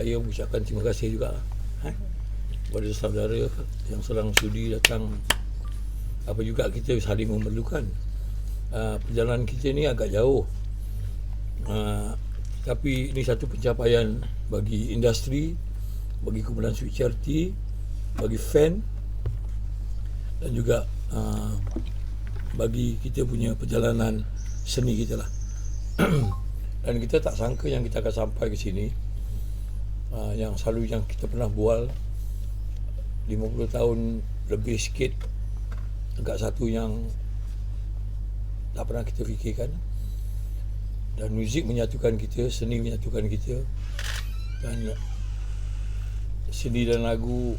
saya mengucapkan terima kasih juga kepada saudara yang sedang sudi datang. Apa juga kita saling memerlukan. Perjalanan kita ni agak jauh, tapi ini satu pencapaian bagi industri, bagi kumpulan Sweet Charity, bagi fan, dan juga bagi kita punya perjalanan seni kita lah. Dan kita tak sangka yang kita akan sampai ke sini. Yang selalu yang kita pernah bual 50 tahun lebih sikit, agak satu yang tak pernah kita fikirkan. Dan muzik menyatukan kita, seni menyatukan kita, dan seni dan lagu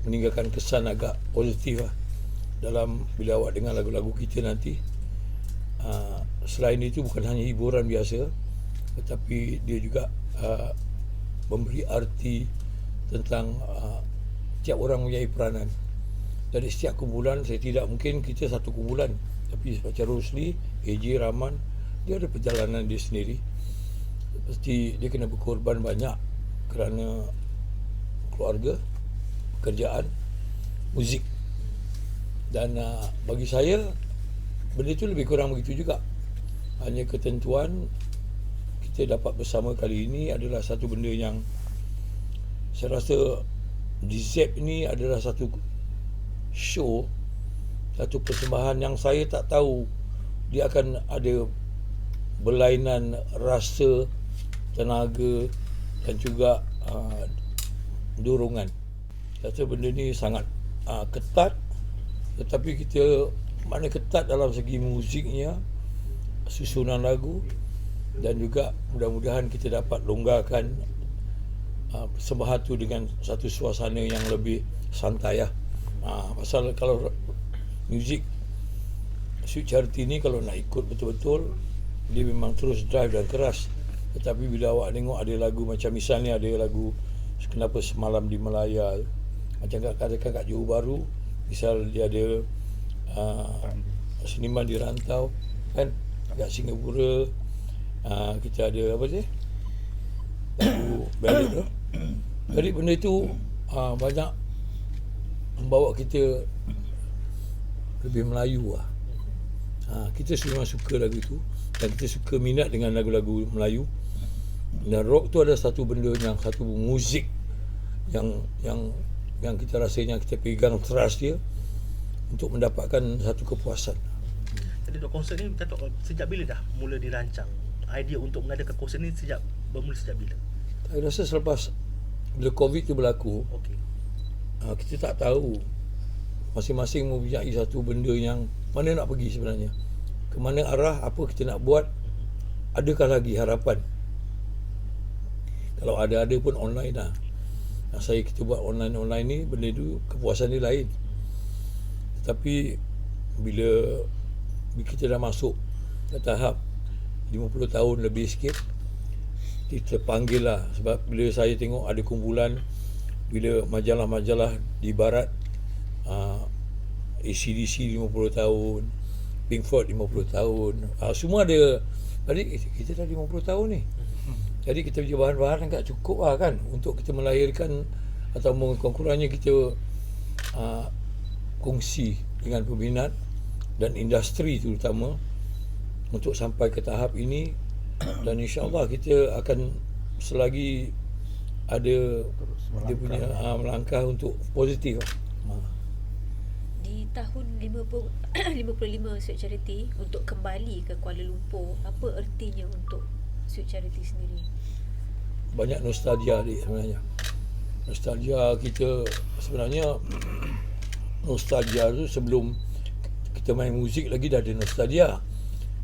meninggalkan kesan agak positif lah dalam bila awak dengar lagu-lagu kita nanti. Selain itu bukan hanya hiburan biasa, tetapi dia juga memberi arti tentang setiap orang mempunyai peranan. Dari setiap kumpulan, saya tidak mungkin kita satu kumpulan, tapi macam Rosli, AJ, Rahman, dia ada perjalanan dia sendiri. Pasti dia kena berkorban banyak kerana keluarga, pekerjaan, muzik. Dan bagi saya, benda itu lebih kurang begitu juga. Hanya ketentuan kita dapat bersama kali ini adalah satu benda yang saya rasa di ZEP ni adalah satu show, satu persembahan yang saya tak tahu dia akan ada berlainan rasa, tenaga dan juga dorongan. Saya rasa benda ni sangat ketat, tetapi kita mana ketat dalam segi muziknya, susunan lagu, dan juga mudah-mudahan kita dapat longgarkan persembahan tu dengan satu suasana yang lebih santai lah. Pasal kalau muzik Sweet Charity ni kalau nak ikut betul-betul, dia memang terus drive dan keras. Tetapi bila awak tengok ada lagu macam misalnya ada lagu Kenapa Semalam di Melaya, macam katakan kat Johor Bahru, misal dia ada seniman di rantau kan, kat Singapura kita ada apa sih, lagu ballad tu. Jadi benda tu banyak membawa kita lebih Melayu lah. Kita memang suka lagu tu, dan kita suka minat dengan lagu-lagu Melayu. Dan rock tu ada satu benda yang, satu muzik yang kita rasa yang kita pegang trust dia untuk mendapatkan satu kepuasan. Jadi untuk konsert ni sejak bila dah mula dirancang? Idea untuk mengadakan konsert ni bermula sejak bila? Saya rasa selepas bila COVID tu berlaku, kita tak tahu, masing-masing mempunyai satu benda yang mana nak pergi sebenarnya, ke mana arah, apa kita nak buat, adakah lagi harapan. Kalau ada pun online lah. Kita buat online ni, benda tu kepuasan dia lain. Tetapi bila kita dah masuk ke tahap 50 tahun lebih sikit, kita panggil lah. Sebab bila saya tengok ada kumpulan, bila majalah-majalah di barat, AC/DC 50 tahun, Pink Floyd 50 tahun, semua ada. Jadi kita dah 50 tahun ni. Jadi kita punya bahan-bahan agak cukup lah kan, untuk kita melahirkan atau kurang-kurangnya kita kongsi dengan peminat dan industri terutama untuk sampai ke tahap ini. Dan insyaAllah kita akan selagi ada dia punya melangkah untuk positif. Di tahun 55 Sweet Charity untuk kembali ke Kuala Lumpur, apa ertinya untuk Sweet Charity sendiri? Banyak nostalgia dia sebenarnya. Nostalgia kita sebenarnya, nostalgia tu sebelum kita main muzik lagi dah ada nostalgia.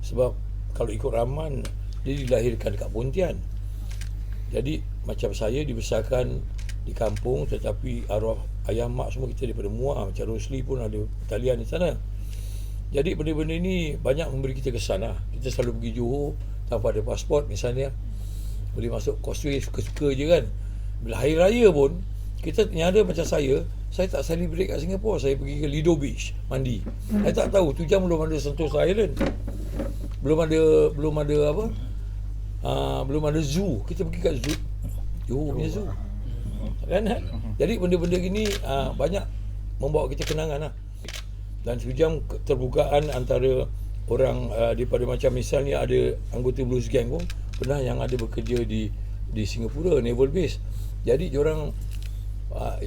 Sebab kalau ikut Rahman, dia dilahirkan kat Pontian. Jadi macam saya dibesarkan di kampung, tetapi arwah ayah mak semua kita daripada Muar. Macam Rosli pun ada talian di sana. Jadi benda-benda ni banyak memberi kita kesan lah. Kita selalu pergi Johor tanpa ada pasport misalnya, boleh masuk Causeway suka-suka je kan. Bila hari raya pun kita nyada macam saya tak celebrate kat Singapura. Saya pergi ke Lido Beach mandi. Saya tak tahu tu jam belum ada Sentosa Island, belum ada apa, belum ada zoo. Kita pergi kat zoo, Johor punya zoo. Kan? Jadi benda-benda gini banyak membawa kita kenangan lah. Dan sejam terbukaan antara orang daripada macam misalnya ada anggota Blues Gang pun pernah yang ada bekerja di Singapura Naval Base. Jadi diorang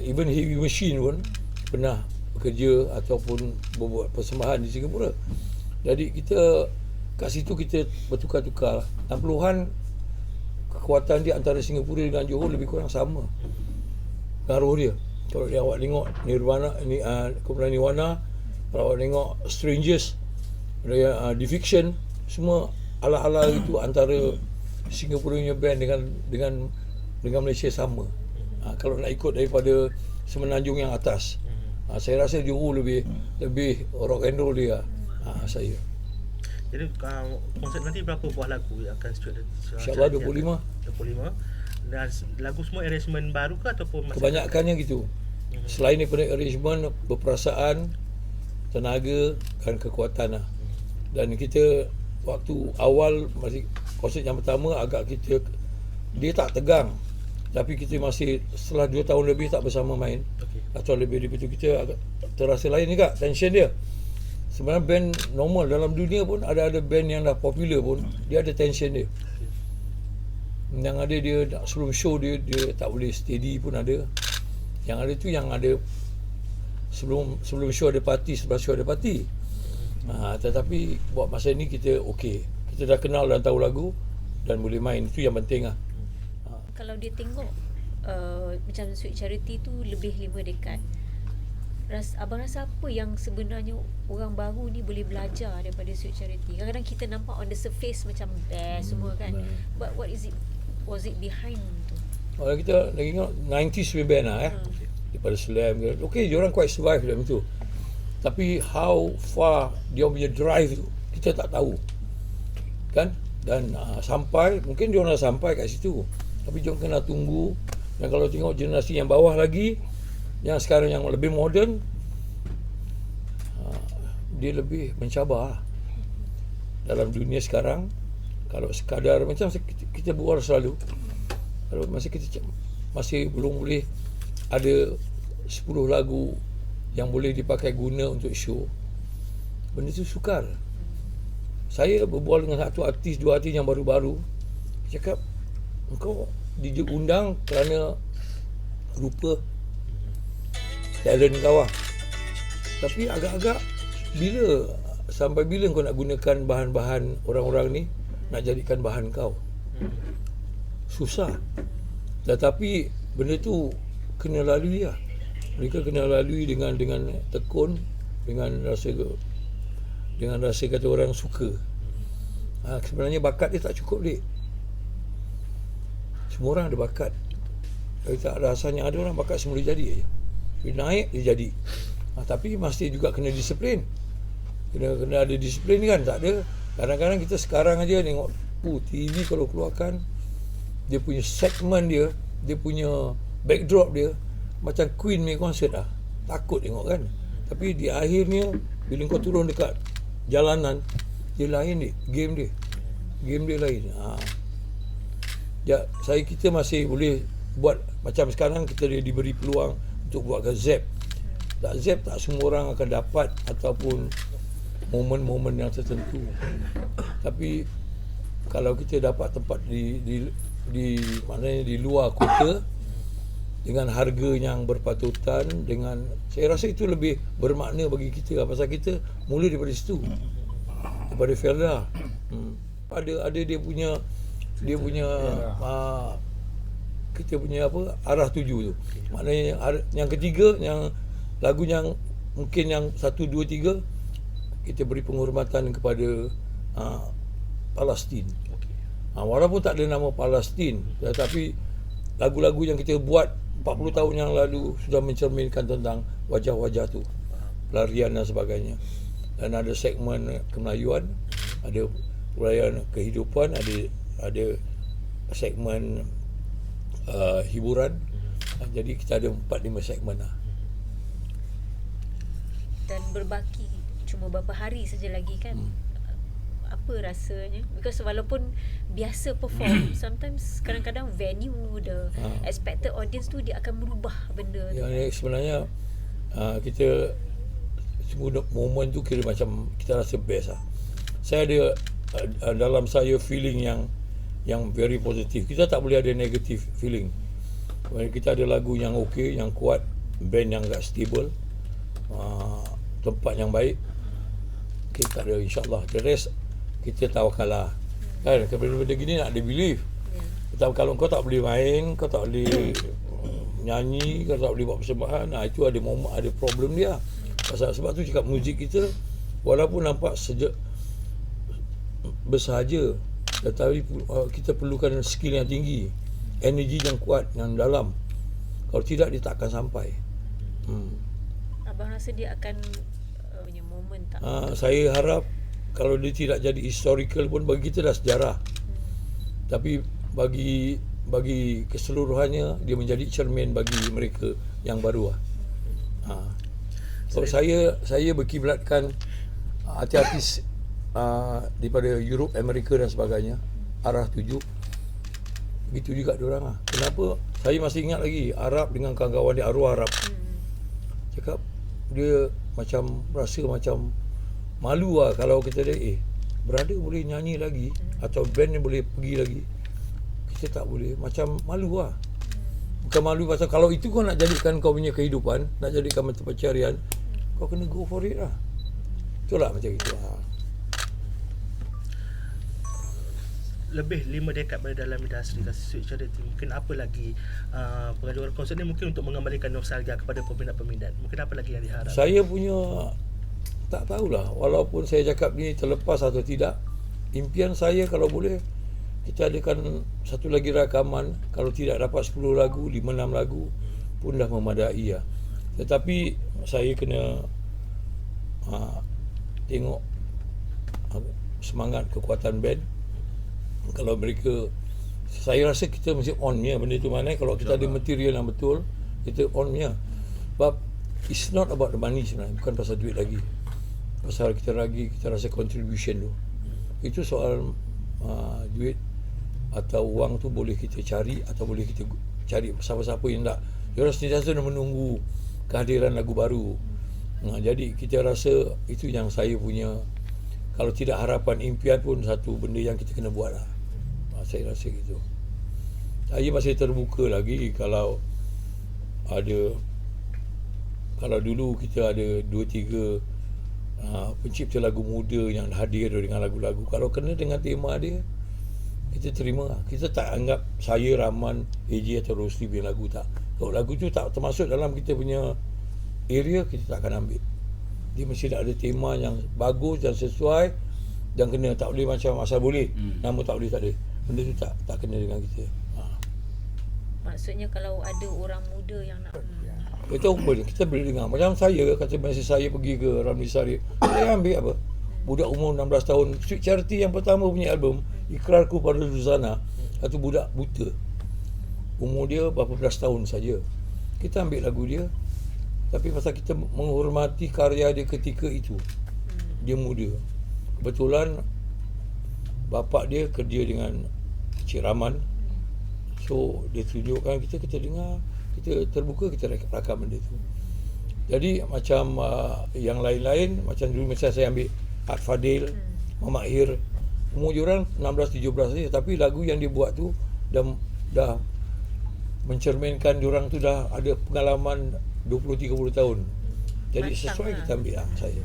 even heavy machine pun pernah bekerja ataupun membuat persembahan di Singapura. Jadi kita kat situ kita bertukar-tukar. 60-an kekuatan dia antara Singapura dengan Johor lebih kurang sama. Pengaruh dia. Kalau awak tengok Nirvana ni kumpulan Nirvana, kalau awak tengok Strangers, Defiction, semua ala-ala itu antara Singapura punya band dengan Malaysia sama. Kalau nak ikut daripada semenanjung yang atas, saya rasa Johor lebih rock and roll dia. Saya. Jadi konsert nanti berapa buah lagu yang akan InsyaAllah 25. Dan lagu semua arrangement baru ke ataupun Kebanyakannya gitu. Selain daripada arrangement, berperasaan, tenaga dan kekuatan lah. Dan kita waktu awal masih konsert yang pertama agak dia tak tegang, tapi kita masih setelah 2 tahun lebih tak bersama main, atau lebih daripada itu, kita agak terasa lain juga tension dia. Sebenarnya band normal dalam dunia pun ada band yang dah popular pun dia ada tension dia. Yang ada dia sebelum show dia tak boleh steady pun ada. Yang ada tu yang ada sebelum show ada parti, setelah show ada parti. Tetapi buat masa ni kita okey. Kita dah kenal dan tahu lagu dan boleh main. Itu yang penting lah. Kalau dia tengok macam Sweet Charity tu lebih 5 dekad, abang rasa apa yang sebenarnya orang baru ni boleh belajar daripada Sweet Charity? Kadang-kadang kita nampak on the surface macam best semua kan, but what is it, was it behind tu? Kalau kita lagi tengok 90s punya band lah daripada Slam ke, okay, diorang quite survive dalam itu. Tapi how far dia punya drive tu kita tak tahu kan. Dan sampai mungkin diorang dah sampai kat situ, tapi diorang kena tunggu. Dan kalau tengok generasi yang bawah lagi, yang sekarang yang lebih moden, dia lebih mencabar dalam dunia sekarang. Kalau sekadar macam kita buat selalu, kalau masih belum boleh ada 10 lagu yang boleh dipakai guna untuk show, benda tu sukar. Saya berbual dengan satu artis, 2 artis yang baru-baru, cakap engkau diundang kerana rupa talent kau lah. Tapi agak-agak sampai bila kau nak gunakan bahan-bahan orang-orang ni nak jadikan bahan kau? Susah. Tetapi benda tu kena lalui lah. Mereka kena lalui dengan tekun, dengan rasa kata orang suka. Sebenarnya bakat dia tak cukup, Dik. Semua orang ada bakat. Kalau tak rasanya ada orang bakat semula jadi aja. Bila naik dia jadi. Tapi mesti juga kena disiplin. Kena ada disiplin kan. Tak ada. Kadang-kadang kita sekarang aja tengok TV kalau keluarkan, dia punya segmen dia punya backdrop dia macam Queen punya konsert lah. Takut tengok kan. Tapi di akhirnya bila kau turun dekat jalanan, dia lain ni. Game dia lain. Kita masih boleh buat macam sekarang kita diberi peluang untuk buat ke Zep. Zep tak semua orang akan dapat ataupun momen-momen yang tertentu. Tapi kalau kita dapat tempat maknanya di luar kota dengan harga yang berpatutan, saya rasa itu lebih bermakna bagi kita, pasal kita mula daripada situ, daripada Felda. Ada dia punya kita punya arah tuju tu. Maknanya yang ketiga, yang lagu yang mungkin yang 1, 2, 3 kita beri penghormatan kepada Palestin. Walaupun tak ada nama Palestin, tetapi lagu-lagu yang kita buat 40 tahun yang lalu sudah mencerminkan tentang wajah-wajah tu, pelarian dan sebagainya. Dan ada segmen kemelayuan, ada uraian kehidupan, ada segmen hiburan. Jadi kita ada 4-5 segmen lah. Dan berbaki cuma beberapa hari saja lagi kan. apa rasanya, because walaupun biasa perform sometimes kadang-kadang venue, the expected audience tu dia akan merubah benda tu. Yang sebenarnya kita semua moment tu kira macam kita rasa best lah. Saya ada dalam saya feeling yang very positif. Kita tak boleh ada negative feeling. Kita ada lagu yang okey, yang kuat, band yang agak stable, tempat yang baik, kita ada, insyaAllah. The rest kita tawakallah. Kan benda-benda gini nak ada belief. Tapi kalau kau tak boleh main, kau tak boleh nyanyi, kau tak boleh buat persembahan, itu ada moment, ada problem dia. Sebab tu cakap muzik kita walaupun nampak bersahaja, tetapi kita perlukan skill yang tinggi, energi yang kuat, yang dalam. Kalau tidak, dia tak akan sampai. Abang rasa dia akan punya moment tak? Saya harap kalau dia tidak jadi historical pun bagi kita dah sejarah. Tapi bagi keseluruhannya dia menjadi cermin bagi mereka yang baru lah. So saya berkiblatkan artis-artis daripada Europe, Amerika dan sebagainya, arah tuju. Begitu juga diorang lah. Kenapa? Saya masih ingat lagi Arab dengan kawan-kawan dia, arwah Arab. Cakap dia macam rasa macam malu lah kalau kita dia brother boleh nyanyi lagi atau band ni boleh pergi lagi, kita tak boleh, macam malu lah. Bukan malu pasal kalau itu kau nak jadikan kau punya kehidupan, nak jadikan mata pencarian, kau kena go for it lah. Itulah macam itu lah. Lebih 5 dekad berada dalam industri Sweet Charity, mungkin apa lagi pengajuan konsert ni mungkin untuk mengembalikan nostalgia kepada peminat-peminat, mungkin apa lagi yang diharap? Saya punya tak tahulah, walaupun saya cakap ni terlepas atau tidak, impian saya kalau boleh kita adakan satu lagi rakaman, kalau tidak dapat 10 lagu, 5-6 lagu pun dah memadai lah. Tetapi saya kena tengok semangat kekuatan band. Kalau mereka, saya rasa kita mesti on-nya benda tu. Mana kalau kita ada material yang betul, kita on-nya. Sebab it's not about the money sebenarnya, bukan pasal duit lagi. Pasal kita rasa contribution tu. Itu soal duit atau wang tu boleh kita cari atau boleh kita cari siapa-siapa yang tak. Diorang sentiasa menunggu kehadiran lagu baru. Jadi kita rasa itu yang saya punya, kalau tidak harapan, impian pun satu benda yang kita kena buat lah. Saya rasa gitu. Saya masih terbuka lagi kalau dulu kita ada 2-3 pencipta lagu muda yang hadir dengan lagu-lagu, kalau kena dengan tema dia, kita terima lah. Kita tak anggap saya, Rahman, AJ atau Rosli punya lagu, tak. Kalau lagu tu tak termasuk dalam kita punya area, kita tak akan ambil. Dia mesti ada tema yang bagus dan sesuai, dan kena, tak boleh macam asal boleh, nama tak boleh, tak ada. Benda tu tak kena dengan kita. Maksudnya kalau ada orang muda yang nak Itu boleh, kita boleh dengar. Macam saya, kata masa saya pergi ke Ramli Sarip, saya ambil apa? Budak umur 16 tahun, Sweet Charity yang pertama punya album, Ikrarku pada Zuzana, satu budak buta. Umur dia berapa belas tahun saja. Kita ambil lagu dia, tapi pasal kita menghormati karya dia ketika itu. Dia muda. Kebetulan bapak dia kerja dengan Cik Rahman. So dia tunjukkan kita dengar, kita terbuka, kita rakam benda tu. Jadi macam yang lain-lain, macam dulu misalnya saya ambil Art Fadil, Mamak Hir, umur diorang 16-17 saja, tapi lagu yang dia buat tu dah mencerminkan diorang tu dah ada pengalaman 20-30 tahun. Jadi sesuai kita ambil lah saya.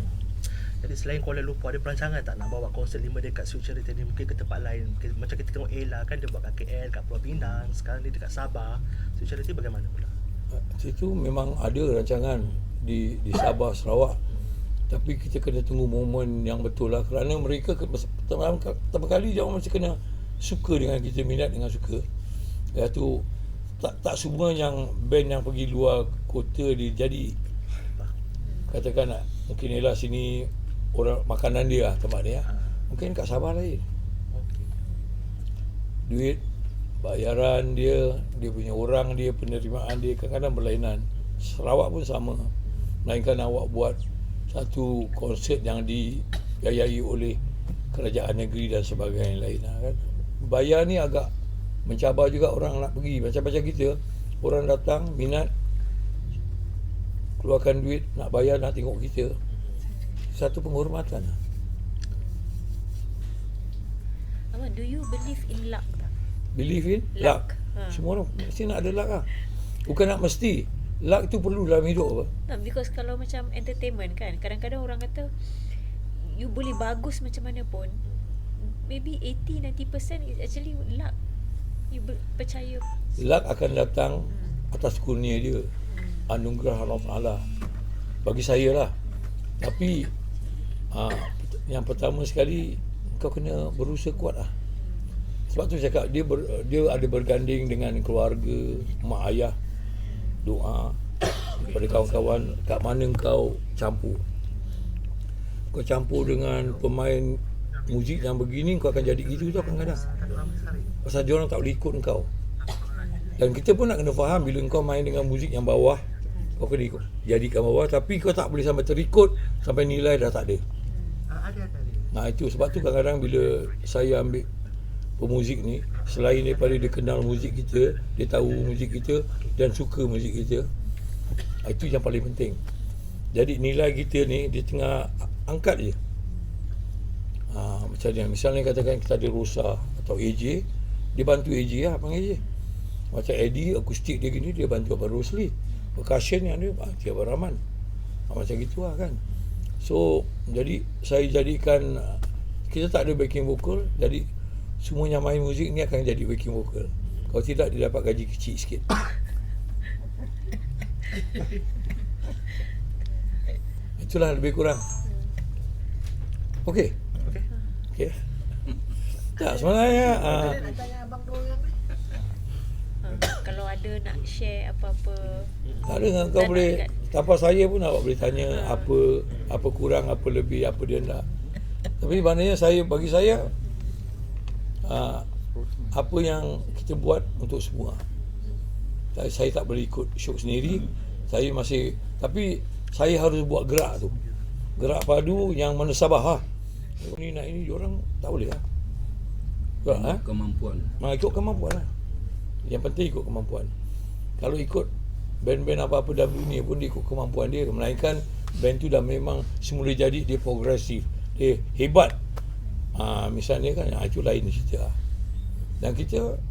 Jadi selain Kuala Lumpur, ada perancangan tak nak bawa konsert 5 dekad Sweet Charity ni mungkin ke tempat lain? Macam kita tengok Ella kan, dia buat kat KL, kat Pulau Pinang, sekarang dia dekat Sabah. Sweet Charity bagaimana pula? Situ memang ada rancangan di Sabah, Sarawak. Tapi kita kena tunggu momen yang betul lah, kerana mereka pertama kali dia mesti kena suka dengan kita, minat dengan suka. Iaitu tak semua yang band yang pergi luar kota dia jadi. Katakan mungkin Ella sini orang makanan dia lah, tempat dia. Mungkin kat Sabah lain. Duit, bayaran dia punya orang dia, penerimaan dia kadang-kadang berlainan. Sarawak pun sama. Melainkan awak buat satu konsert yang dibiayai oleh kerajaan negeri dan sebagainya lain kan. Bayar ni agak mencabar juga orang nak pergi. Macam-macam kita, orang datang minat, keluarkan duit, nak bayar, nak tengok kita. Satu penghormatan. Abang, do you believe in luck tak? Believe in Luck. luck. Semua orang mesti nak ada luck lah. Bukan nak mesti. Luck tu perlu dalam hidup apa. No, because kalau macam entertainment kan, kadang-kadang orang kata you boleh bagus macam mana pun, maybe 80-90% is actually luck. You percaya Luck akan datang atas kurnia dia, anugerah Allah Ta'ala. Bagi saya lah. Tapi yang pertama sekali, kau kena berusaha kuat lah. Sebab tu saya cakap dia ada berganding dengan keluarga, mak ayah, doa daripada kawan-kawan. Kat mana kau campur. Kau campur dengan pemain muzik yang begini, kau akan jadi gitu tu kadang-kadang. Pasal dia orang tak boleh ikut kau. Dan kita pun nak kena faham, bila kau main dengan muzik yang bawah, kau kena ikut, jadikan bawah. Tapi kau tak boleh sampai terikut, sampai nilai dah tak ada. Nah itu sebab tu kadang-kadang bila saya ambil pemuzik ni, selain daripada dia kenal muzik kita, dia tahu muzik kita dan suka muzik kita, itu yang paling penting. Jadi nilai kita ni dia tengah angkat je. Macam ni, misalnya katakan kita ada Rosa atau AJ, dia bantu AJ lah, panggil AJ. Macam Eddie, akustik dia gini, dia bantu Abang Rosli. Percussion yang dia, Abang Rahman. Macam gitu lah kan. So, jadi saya jadikan, kita tak ada backing vocal, jadi semua yang main muzik ni akan jadi backing vocal. Kalau tidak, dia dapat gaji kecil sikit. Itulah lebih kurang. Okey. Okey. Tak, sebenarnya kalau ada nak share apa-apa. tak ada, kau Dan boleh nak tanpa saya pun awak boleh tanya apa kurang, apa lebih, apa dia nak. Tapi maknanya bagi saya apa yang kita buat untuk semua. Saya tak boleh ikut syok sendiri. Saya masih, tapi saya harus buat gerak tu. Gerak padu yang menasabah. Ni nak ini diorang tak boleh lah. Gerak, kemampuan. Ikut kemampuan lah. Yang penting ikut kemampuan. Kalau ikut band-band apa-apa dalam dunia pun dia ikut kemampuan dia. Melainkan band tu dah memang semula jadi, dia progresif, dia hebat. Misalnya kan, itu lain cerita lah. Dan kita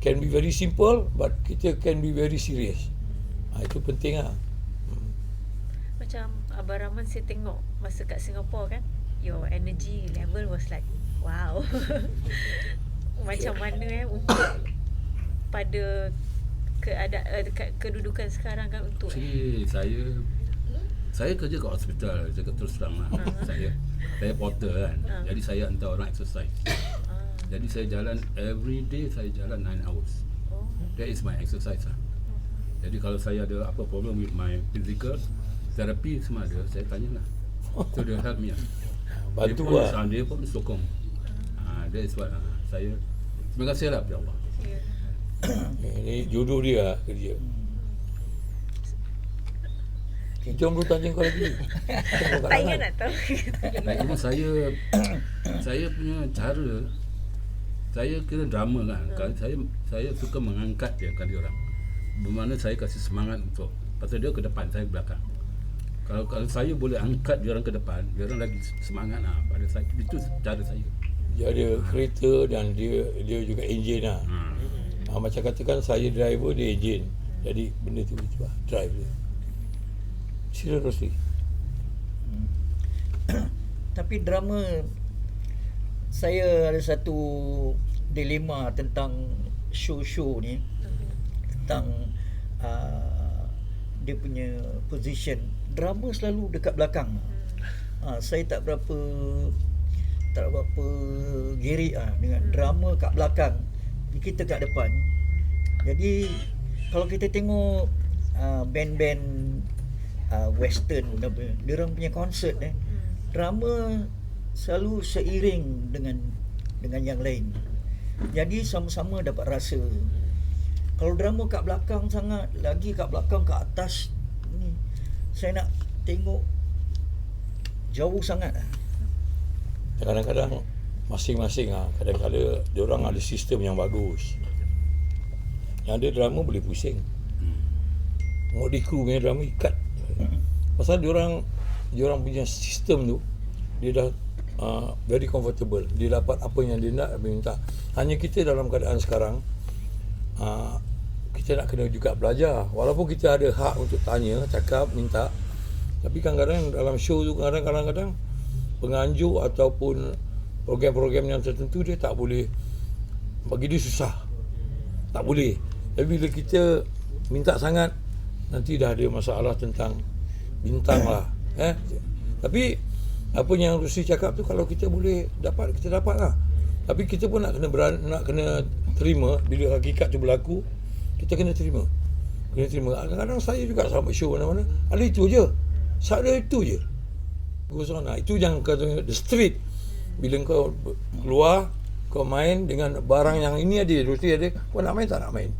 can be very simple, but kita can be very serious. Itu penting lah. Macam Abang Rahman, saya tengok masa kat Singapore kan, your energy level was like wow. Macam mana untuk pada kedudukan sekarang kan, untuk Saya kerja kat hospital, cakap terus terang lah. Saya porter kan. Jadi saya hantar orang exercise. Jadi saya jalan every day, saya jalan 9 hours. That is my exercise lah. Jadi kalau saya ada apa problem with my physical, terapi semua ada, saya tanya lah. So they help me lah. Bantu dia lah. Dia pun sokong. That is what saya, terima kasih lah kepada Allah. Ini jodoh dia lah kerja. Jom dulu tanya kau lagi. tak ingat nak tahu. Lagi saya punya cara, saya kira drama kan. Saya suka mengangkat kali orang. Bermakna saya kasih semangat untuk, pasal dia ke depan, saya ke belakang. Kalau saya boleh angkat dia orang ke depan, dia orang lagi semangat pada saya. Itu cara saya. Dia ada kereta dan dia juga enjin lah. Macam katakan saya driver, dia enjin. Jadi benda tu lah, drive dia. Sila Rosli. Tapi drama, saya ada satu dilema tentang show ni, tentang dia punya position. Drama selalu dekat belakang. Saya tak berapa gerik dengan drama kat belakang, kita kat depan. Jadi kalau kita tengok band-band western, dia orang punya konsert drama selalu seiring dengan yang lain. Jadi sama-sama dapat rasa. Kalau drama kat belakang sangat, lagi kat belakang, kat atas ni, saya nak tengok jauh sangat. Kadang-kadang masing-masing kadang-kadang diorang ada sistem yang bagus. Yang ada drama boleh pusing. Tengok di kru punya drama ikat. Pasal diorang punya sistem tu dia dah very comfortable. Dia dapat apa yang dia nak, apa yang minta. Hanya kita dalam keadaan sekarang kita nak kena juga belajar. Walaupun kita ada hak untuk tanya, cakap, minta, tapi kadang-kadang dalam show tu kadang-kadang penganjur ataupun program-program yang tertentu dia tak boleh, bagi dia susah. Tak boleh. Tapi bila kita minta sangat, nanti dah ada masalah tentang bintang lah. Tapi apa yang Rusli cakap tu, kalau kita boleh dapat, kita dapat lah. Tapi kita pun nak kena terima bila hakikat tu berlaku. Kita kena terima. Kadang-kadang saya juga sama show mana-mana, ada itu je. Ada itu je. Itu yang kata the street. Bila kau keluar, kau main dengan barang yang ini ada, Rusli ada, kau nak main tak nak main.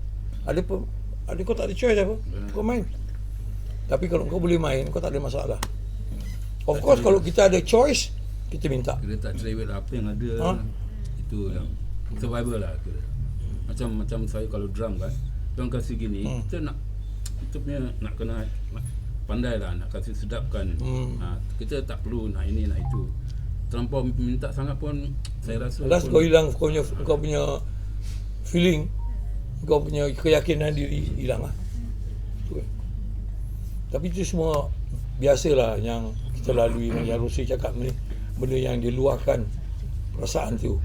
Ada kau tak ada choice apa, kau main. Tapi kalau kau boleh main, kau tak ada masalah. Of course kalau kita ada choice, kita minta. Kita tak cerewet apa yang ada. Itu yang survival lah kira. Macam saya kalau drum kan, orang kasih gini, kita nak kena pandai lah, nak kasih sedapkan. Kita tak perlu nak ini nak itu. Terlampau minta sangat pun saya rasa last kau hilang kau punya feeling, kau punya keyakinan diri hilang lah. Tapi itu semua biasalah yang kita lalui. Yang Rusli cakap ni, benda yang diluahkan perasaan tu.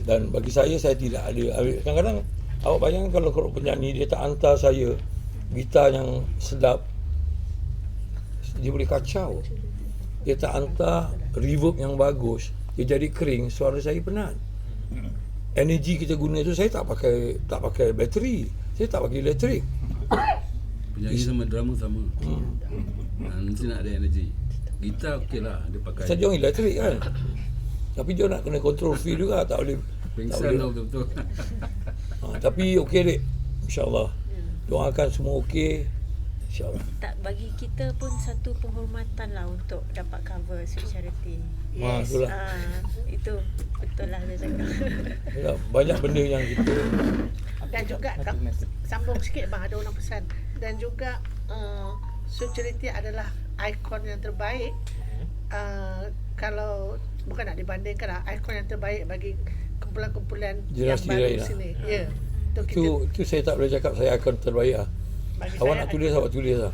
Dan bagi saya tidak ada. Kadang-kadang awak bayangkan kalau penyanyi dia tak hantar saya gitar yang sedap, dia boleh kacau. Dia tak hantar reverb yang bagus, dia jadi kering, suara saya penat. Energi kita guna tu, saya tak pakai bateri, saya tak pakai elektrik. Penyanyi sama drama sama. Mesti nak ada energi. Gitar okey lah, dia pakai. Saya orang elektrik kan. Tapi dia nak kena control feel juga, tak boleh. Pengsan lah betul-betul. Tapi okey dek, InsyaAllah. Doakan semua okey, InsyaAllah. Tak, bagi kita pun satu penghormatan lah untuk dapat cover Sweet Charity. Itulah. Itu betul lah saya cakap. Banyak benda yang kita. Dan juga sambung sikit bang, ada orang pesan. Dan juga Sweet Charity adalah ikon yang terbaik. Kalau bukan nak dibandingkan lah, ikon yang terbaik bagi kumpulan-kumpulan yang baru sini. Ya. Itu saya tak boleh cakap saya akan terbaik lah. Awak nak tulis, awak tulis lah.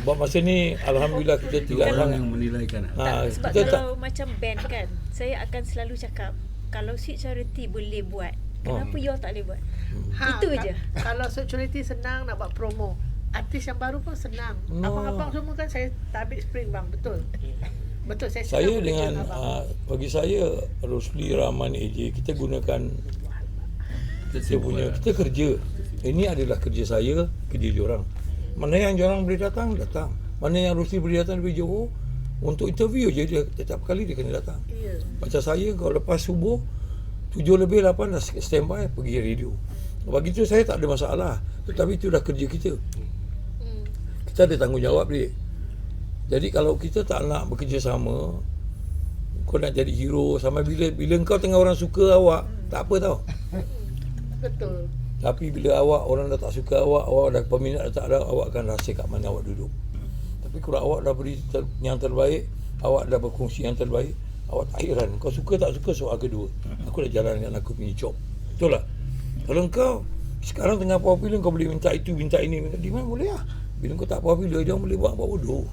Buat masa ni Alhamdulillah kita tidak orang yang menilaikan. Sebab kalau macam band kan, saya akan selalu cakap, kalau Sweet Charity boleh buat, kenapa you all tak boleh buat? Itu je. Kalau Sweet Charity senang nak buat promo, artis yang baru pun senang. Abang-abang semua kan saya tabik spring bang, betul. Betul, saya dengan bagi saya Rusli, Rahman, AJ, kita gunakan kita kerja. Ini adalah kerja saya, kerja diorang. Mana yang diorang boleh datang. Mana yang Rusli boleh datang dari Johor untuk interview je, dia setiap kali dia kena datang. Macam saya, kalau lepas subuh 7 lebih 8 dah standby pergi radio. Bagi tu saya tak ada masalah. Tetapi itu dah kerja kita. Kita ada tanggungjawab dia. Jadi kalau kita tak nak bekerja sama, kau nak jadi hero sampai bila kau tengah orang suka awak, tak apa tau. Betul. Tapi bila orang dah tak suka awak dah peminat dah tak ada, awak akan rasa kat mana awak duduk. Tapi kalau awak dah beri yang terbaik, awak dah berkongsi yang terbaik, awak tak heran. Kau suka tak suka soal kedua. Aku dah jalan dengan aku punya job. Betul tak? Kalau kau sekarang tengah popular, kau boleh minta itu, minta ini, minta di mana boleh lah. Bila kau tak popular, jangan boleh buat bodoh.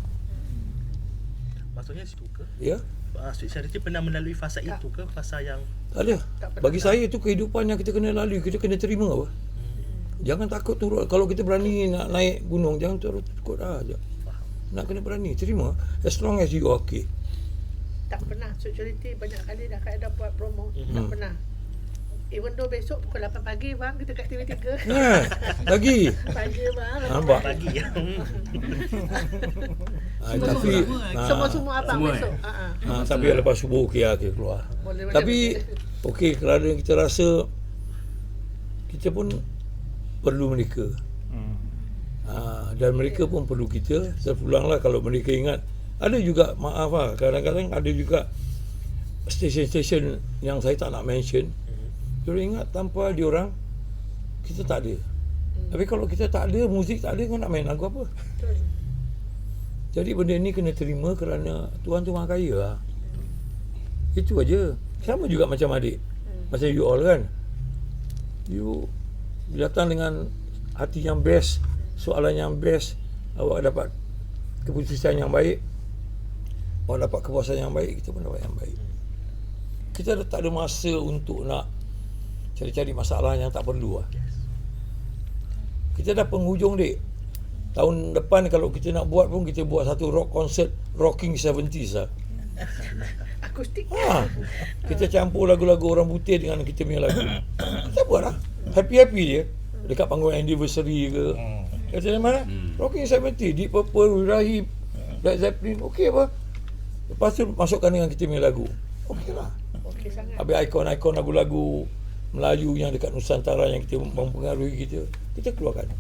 Maksudnya situ ke? Ya. Sweet Charity pernah melalui fasa itu ke? Fasa yang Tak ada. Bagi saya itu kehidupan yang kita kena lalui, kita kena terima apa. Jangan takut turun. Kalau kita berani nak naik gunung, jangan takut aja. Nak kena berani, terima. As long as you okay. Tak pernah Sweet Charity banyak kali dah buat promo. Tak pernah. Even though besok pukul 8 pagi bang, kita kat TV3. Lagi. Pagi bang. Nampak? pagi ya. Tapi Semua abang semua, besok. tapi lepas subuh okey lah kita keluar. Boleh Tapi okey, kerana kita rasa kita pun perlu mereka. Dan mereka pun perlu kita. Terpulanglah kalau mereka ingat. Ada juga maaf lah, kadang-kadang ada juga stesen-stesen yang saya tak nak mention, diorang ingat tanpa diorang kita tak ada. Tapi kalau kita tak ada, muzik tak ada, kau nak main lagu apa? Jadi benda ni kena terima kerana Tuhan tu Maha Kaya lah. Itu aja. Sama juga macam adik. Macam you all kan. You datang dengan hati yang best, soalan yang best, awak dapat keputusan yang baik, awak dapat kepuasan yang baik, kita pun dapat yang baik. Kita tak ada masa untuk nak cari-cari masalah yang tak perlu lah. Kita dah penghujung dek. Tahun depan kalau kita nak buat pun, kita buat satu rock concert, Rocking 70s lah. Akustik. Kita campur lagu-lagu orang putih dengan kita punya lagu. Kita buat lah. Happy-happy je. Dekat panggung anniversary ke. Kata mana? Rocking 70, Deep Purple, Rahim, Led Zeppelin, okey apa? Lepas tu masukkan dengan kita punya lagu. Okey lah. Okey sangat. Habis ikon-ikon lagu-lagu Melayu yang dekat Nusantara yang kita mempengaruhi kita keluarkan.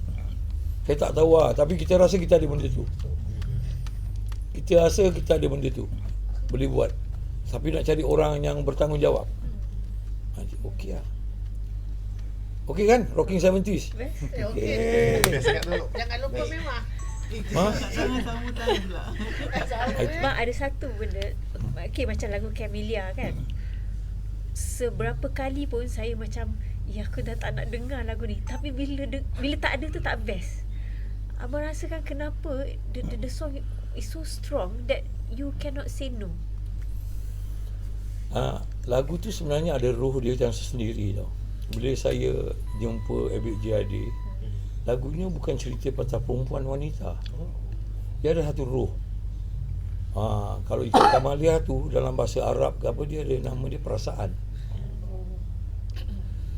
Saya tak tahu lah, tapi kita rasa kita ada benda tu. Kita rasa kita ada benda tu, boleh buat. Tapi nak cari orang yang bertanggungjawab, okey lah. Okey kan? Rocking 70s. Okey. Jangan lupa memang. Mak, ada satu benda, okay, macam lagu Camellia kan, seberapa kali pun saya macam, ya aku dah tak nak dengar lagu ni, tapi bila tak ada tu tak best. Abang rasakan kenapa the song is so strong that you cannot say no? Lagu tu sebenarnya ada roh dia yang sendiri tau. Bila saya jumpa Abid JAD, lagunya bukan cerita pasal perempuan wanita. Dia ada satu roh. Kalau ikut Kamalia tu dalam bahasa Arab ke apa, dia ada nama dia perasaan.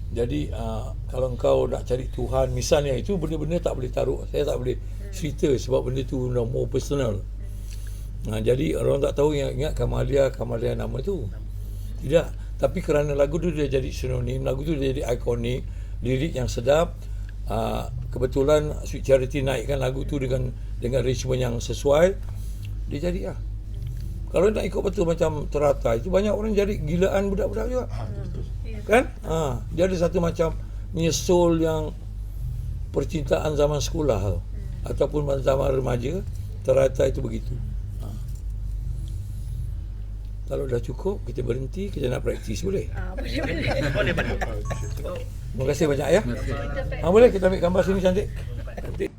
Jadi kalau engkau nak cari Tuhan, misalnya itu benda-benda tak boleh taruh, saya tak boleh cerita sebab benda tu more personal. Jadi orang tak tahu, ingat Kamalia nama tu. Tidak, tapi kerana lagu tu dia jadi sinonim, lagu tu dia jadi ikonik, lirik yang sedap. Kebetulan Sweet Charity naikkan lagu tu dengan arrangement yang sesuai, dia jadi lah. Kalau nak ikut betul macam Teratai itu, banyak orang jadi gilaan budak-budak juga. Kan? Dia ada satu macam menyesol yang percintaan zaman sekolah ataupun zaman remaja. Teratai itu begitu. Kalau dah cukup, kita berhenti, kita nak praktis, boleh? Boleh. Terima kasih banyak ya. Boleh kita ambil gambar sini cantik. Cantik.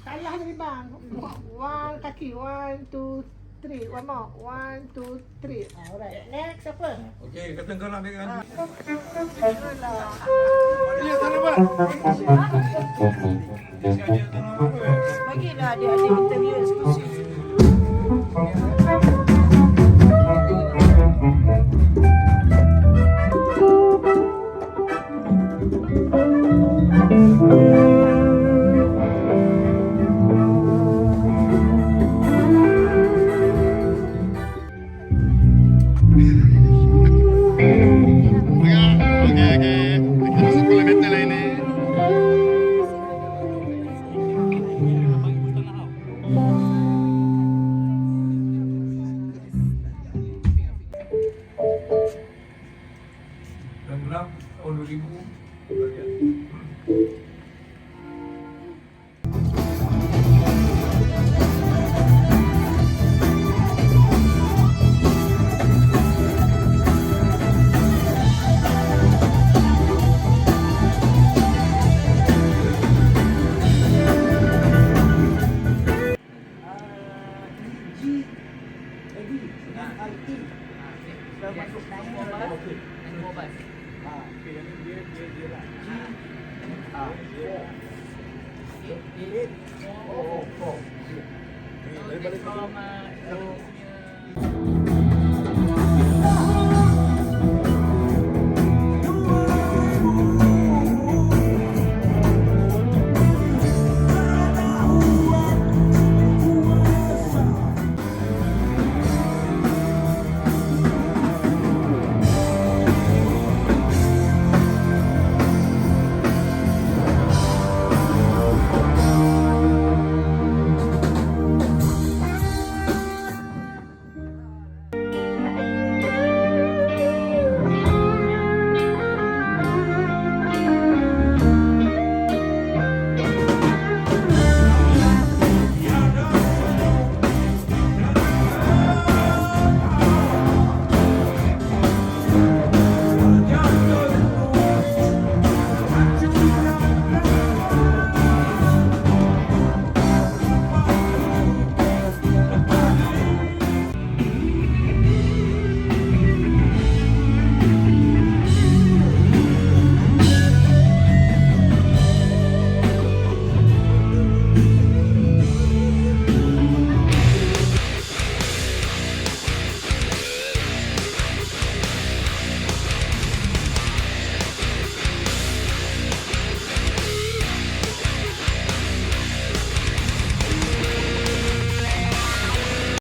Salah ni bang. One kaki. 1, 2, 3. One more. 1, 2, 3. Alright. Next apa? Okey, kata kau nak ambil kan. Ya, bagilah dia ada interview eksklusif. balik-balik. Oh,